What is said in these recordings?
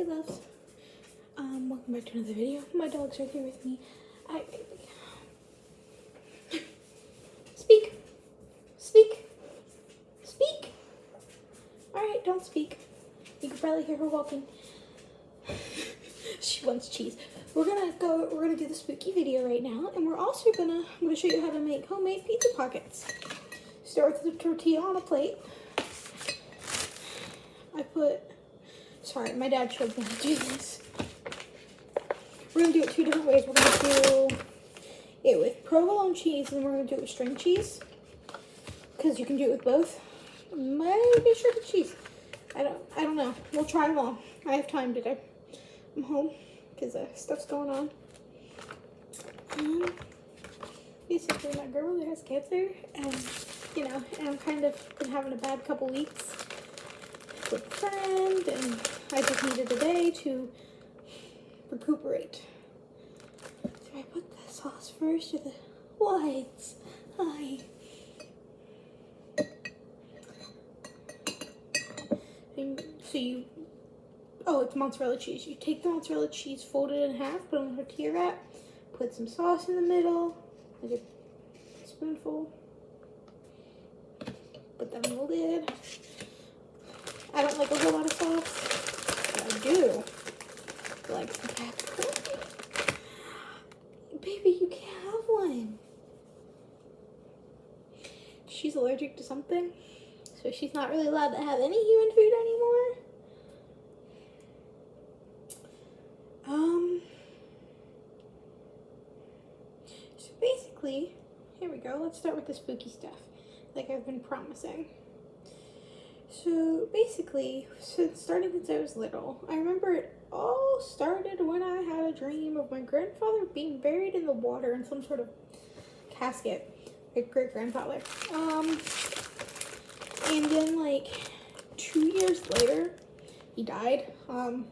Hey loves, welcome back to another video. My dogs are here with me. Hi baby. Speak. Speak. Speak. Alright, don't speak. You can probably hear her walking. She wants cheese. We're gonna do the spooky video right now, and I'm gonna show you how to make homemade pizza pockets. Start with the tortilla on a plate. Sorry, my dad showed me how to do this. We're gonna do it two different ways. We're gonna do it with provolone cheese, and then we're gonna do it with string cheese, because you can do it with both. Maybe shredded cheese. I don't know. We'll try them all. I have time today. I'm home because stuff's going on. Basically, my grandmother has cancer, and I'm kind of been having a bad couple weeks with a friend, and I just needed a day to recuperate. So I put the sauce first, or the whites. Hi. It's mozzarella cheese. You take the mozzarella cheese, fold it in half, put it on a tortilla wrap, put some sauce in the middle, like a spoonful. Put that on the lid. I don't like a whole lot of sauce, but I do like some pepper. Baby, you can't have one. She's allergic to something, so she's not really allowed to have any human food anymore. So basically, here we go. Let's start with the spooky stuff, like I've been promising. So basically, starting since I was little, I remember it all started when I had a dream of my grandfather being buried in the water in some sort of casket. My great-grandfather. And then like 2 years later, he died. I'm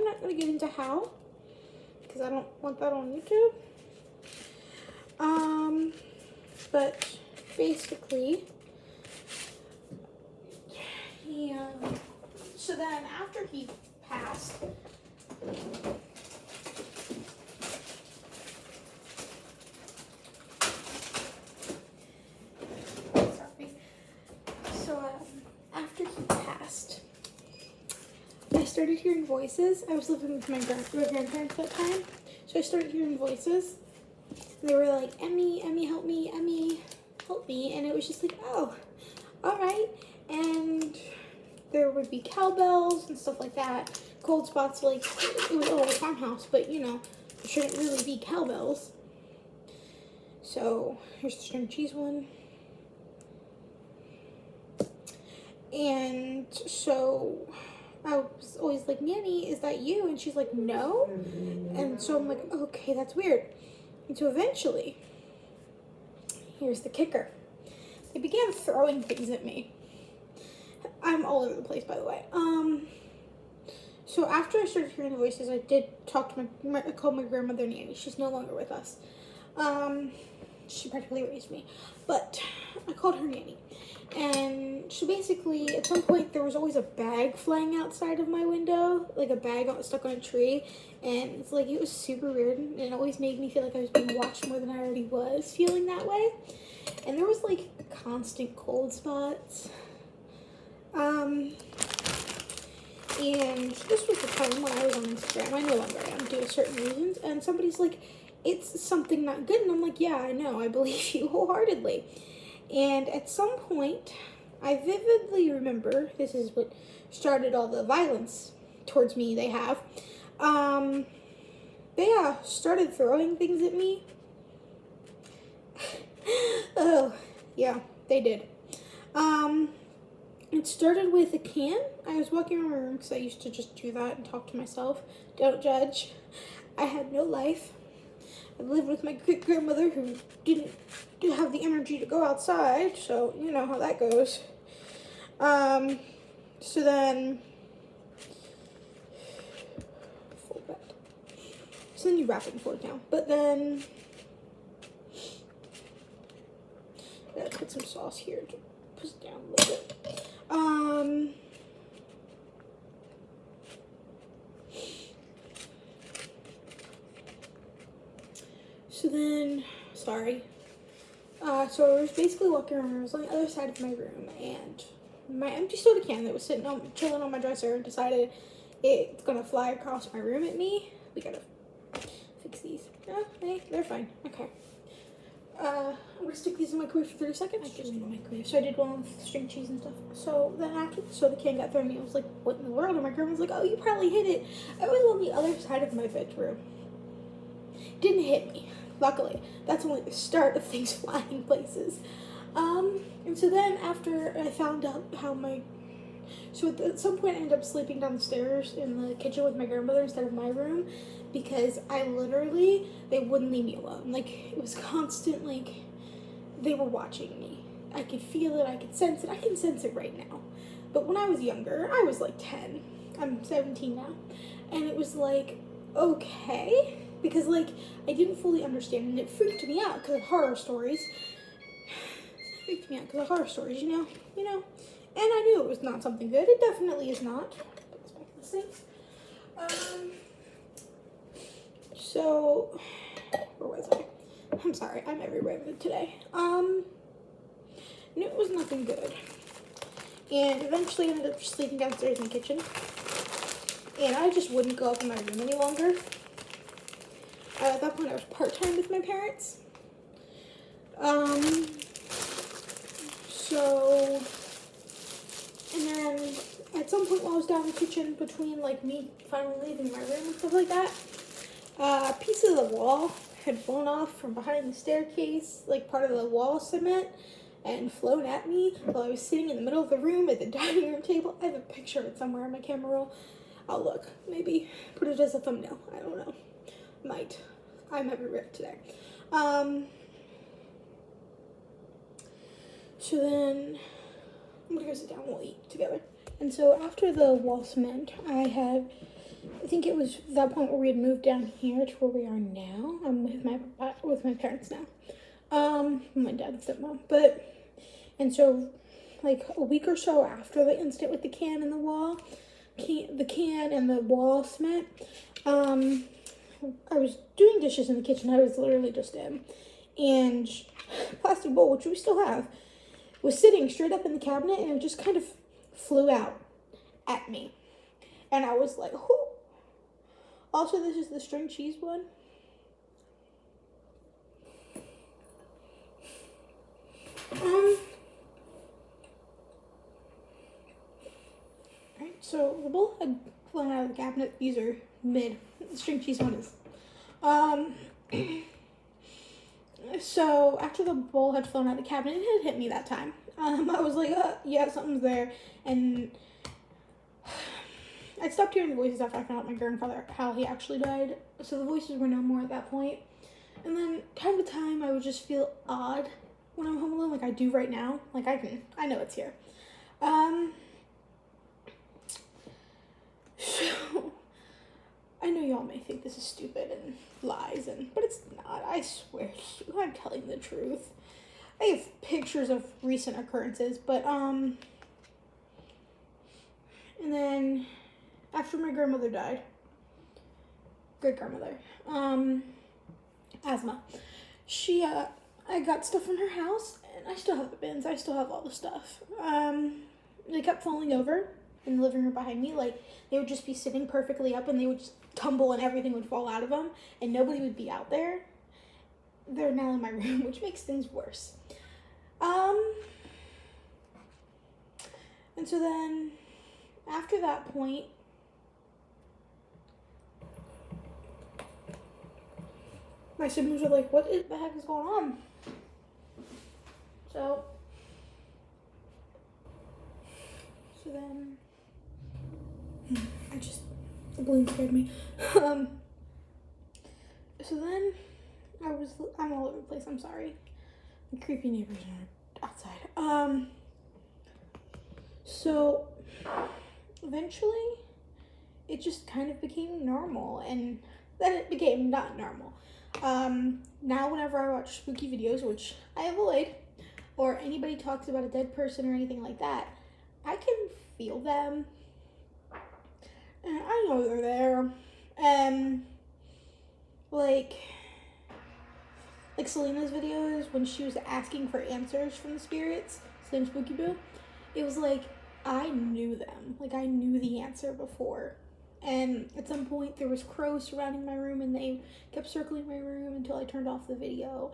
not gonna get into how, because I don't want that on YouTube. But basically, so then after he passed, after he passed, I started hearing voices. I was living with my grandparents at that time, so I started hearing voices. And they were like, Emmy, help me, Emmy, help me. And it was just like, oh, all right. And there would be cowbells and stuff like that. Cold spots, like, it was a little farmhouse, but, there shouldn't really be cowbells. So, here's the string cheese one. And so I was always like, Nanny, is that you? And she's like, no. And so I'm like, okay, that's weird. And so eventually, here's the kicker. They began throwing things at me. I'm all over the place, by the way. So after I started hearing the voices, I did talk to I called my grandmother Nanny. She's no longer with us. She practically raised me. But I called her Nanny. And so basically, at some point, there was always a bag flying outside of my window, like a bag stuck on a tree, and it's like, it was super weird, and it always made me feel like I was being watched more than I already was feeling that way. And there was like constant cold spots. And this was the time when I was on Instagram. I no longer am, due to certain reasons, and somebody's like, it's something not good, and I'm like, yeah, I know, I believe you wholeheartedly. And at some point, I vividly remember, this is what started all the violence towards me they have. They started throwing things at me. Oh, yeah, they did. It started with a can. I was walking around my room because I used to just do that and talk to myself. Don't judge. I had no life. I lived with my great-grandmother who didn't have the energy to go outside, so you know how that goes. So then, fold that. So then you wrap it and fold it down. But then, let's put some sauce here to push it down a little bit. then, sorry. So I was basically walking around. I was on the other side of my room, and my empty soda can that was chilling on my dresser decided it's gonna fly across my room at me. We gotta fix these. Oh, hey, they're fine. Okay. I'm gonna stick these in the microwave for 30 seconds. I just in the microwave. So I did one with string cheese and stuff. So then after the soda can got thrown at me, I was like, what in the world? And my grandma was like, oh, you probably hit it. I was on the other side of my bedroom. Didn't hit me. Luckily, that's only the start of things flying places. And so then after I found out how at some point I ended up sleeping downstairs in the kitchen with my grandmother instead of my room because they wouldn't leave me alone. Like, it was constant, like, they were watching me. I could feel it, I could sense it, I can sense it right now. But when I was younger, I was like 10. I'm 17 now. And it was like, okay. Because, like, I didn't fully understand, and it freaked me out because of horror stories. You know? And I knew it was not something good. It definitely is not. Put this back in the sink. So, where was I? I'm sorry, I'm everywhere today. Knew it was nothing good. And eventually ended up sleeping downstairs in the kitchen. And I just wouldn't go up in my room any longer. At that point, I was part-time with my parents. And then at some point while I was down in the kitchen, between like me finally leaving my room and stuff like that, a piece of the wall had flown off from behind the staircase, like part of the wall cement, and flown at me while I was sitting in the middle of the room at the dining room table. I have a picture of it somewhere on my camera roll. I'll look. Maybe put it as a thumbnail. I don't know. Might. I'm everywhere today. So then I'm gonna go sit down and we'll eat together. And so after the wall cement, I think it was that point where we had moved down here to where we are now. I'm with my parents now. My dad and stepmom. And so like a week or so after the incident with the can and the wall, cement, I was doing dishes in the kitchen. I was literally just in. And plastic bowl, which we still have, was sitting straight up in the cabinet, and it just kind of flew out at me. And I was like, whoo. Also, this is the string cheese one. Alright, so the bowl had flown out of the cabinet. These are mid. The string cheese one is. So after the bowl had flown out of the cabinet, it had hit me that time. I was like, yeah, something's there. And I stopped hearing the voices after I found out my grandfather, how he actually died. So the voices were no more at that point. And then time to time, I would just feel odd when I'm home alone, like I do right now. Like I know it's here. So I know y'all may think this is stupid and lies, but it's not. I swear to you, I'm telling the truth. I have pictures of recent occurrences, but, and then after my grandmother died, great-grandmother, asthma, I got stuff from her house, and I still have the bins, I still have all the stuff. They kept falling over in the living room behind me, like, they would just be sitting perfectly up, and they would just tumble, and everything would fall out of them, and nobody would be out there. They're now in my room, which makes things worse. And so then, after that point, my siblings were like, what the heck is going on? So then, the balloon scared me. So then, I'm all over the place, I'm sorry. The creepy neighbors are outside. So eventually, it just kind of became normal, and then it became not normal. Now whenever I watch spooky videos, which I avoid, or anybody talks about a dead person or anything like that, I can feel them, and I know they're there, and like, like Selena's videos when she was asking for answers from the spirits, Slim Spooky Boo, it was like I knew them. Like I knew the answer before. And at some point there was crows surrounding my room and they kept circling my room until I turned off the video.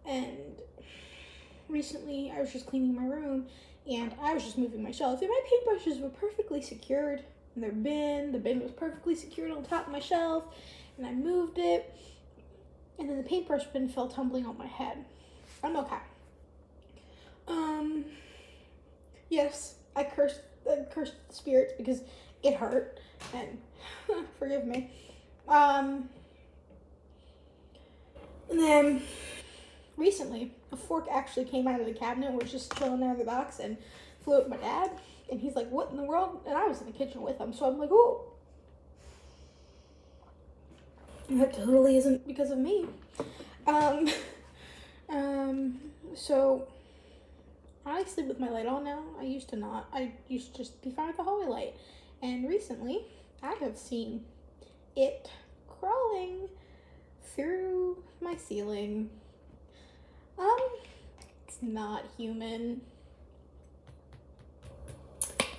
And recently I was just cleaning my room and I was just moving my shelf and my paintbrushes were perfectly secured in their bin. The bin was perfectly secured on top of my shelf and I moved it. And then the paintbrush bin fell tumbling on my head. I'm okay. Yes, I cursed the spirits because it hurt, and forgive me. And then recently, a fork actually came out of the cabinet, was just chilling there in the box, and flew at my dad. And he's like, "What in the world?" And I was in the kitchen with him, so I'm like, "Oh." That totally isn't because of me. So I sleep with my light on now. I used to not. I used to just be fine with the hallway light. And recently, I have seen it crawling through my ceiling. It's not human.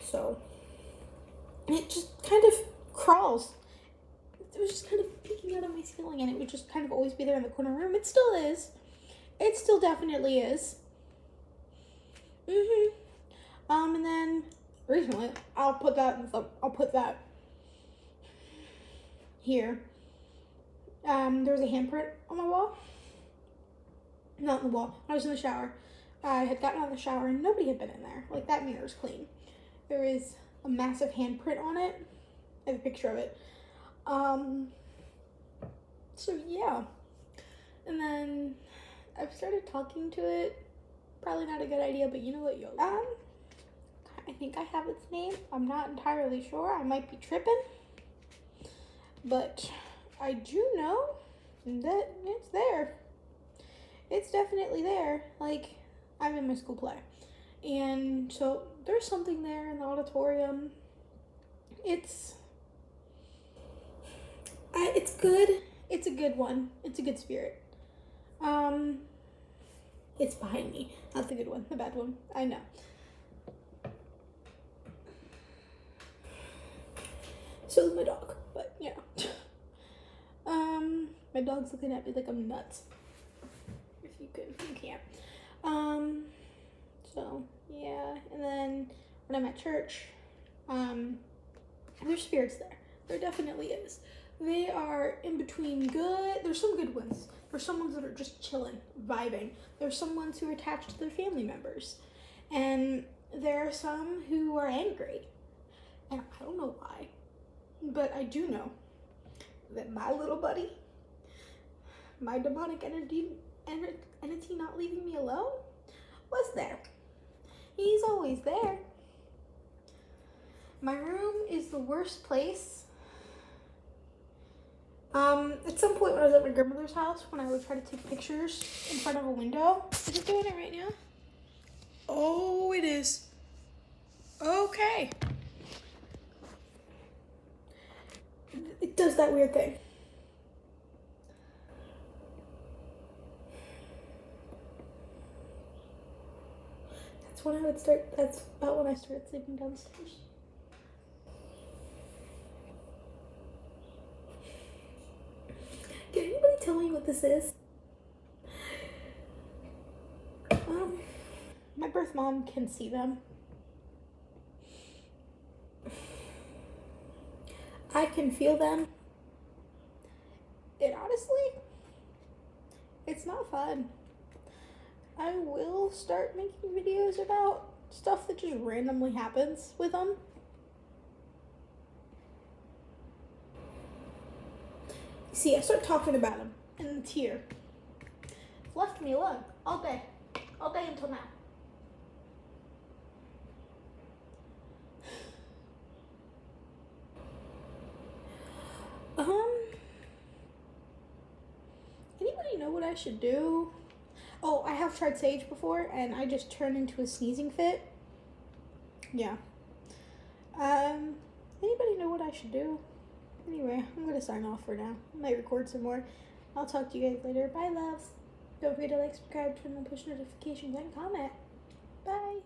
So, it just kind of crawls. It was just kind of peeking out of my ceiling and it would just kind of always be there in the corner room. It still is. It still definitely is. And then recently, I'll put that here. There was a handprint on my wall. Not on the wall. I was in the shower. I had gotten out of the shower and nobody had been in there. Like, that mirror's clean. There is a massive handprint on it. I have a picture of it. So yeah. And then I've started talking to it. Probably not a good idea, but you know what, yo. I think I have its name. I'm not entirely sure. I might be tripping. But I do know that it's there. It's definitely there. Like, I'm in my school play. And so there's something there in the auditorium. It's good. It's a good one. It's a good spirit. It's behind me. Not the good one, the bad one. I know. So is my dog, but yeah. My dog's looking at me like I'm nuts. If you can't. So yeah, and then when I'm at church, there's spirits there. There definitely is. They are in between good. There's some good ones. There's some ones that are just chilling, vibing. There's some ones who are attached to their family members. And there are some who are angry. And I don't know why. But I do know that my little buddy, my demonic entity not leaving me alone, was there. He's always there. My room is the worst place. At some point when I was at my grandmother's house, when I would try to take pictures in front of a window. Is it doing it right now? Oh, it is. Okay. It does that weird thing. That's about when I started sleeping downstairs. Can anybody tell me what this is? My birth mom can see them. I can feel them. It honestly, it's not fun. I will start making videos about stuff that just randomly happens with them. See, I start talking about them, and it's here. It's left me alone all day until now. Anybody know what I should do? Oh, I have tried sage before, and I just turned into a sneezing fit. Yeah. Anybody know what I should do? Anyway, I'm gonna sign off for now. I might record some more. I'll talk to you guys later. Bye, loves. Don't forget to like, subscribe, turn on push notifications, and comment. Bye.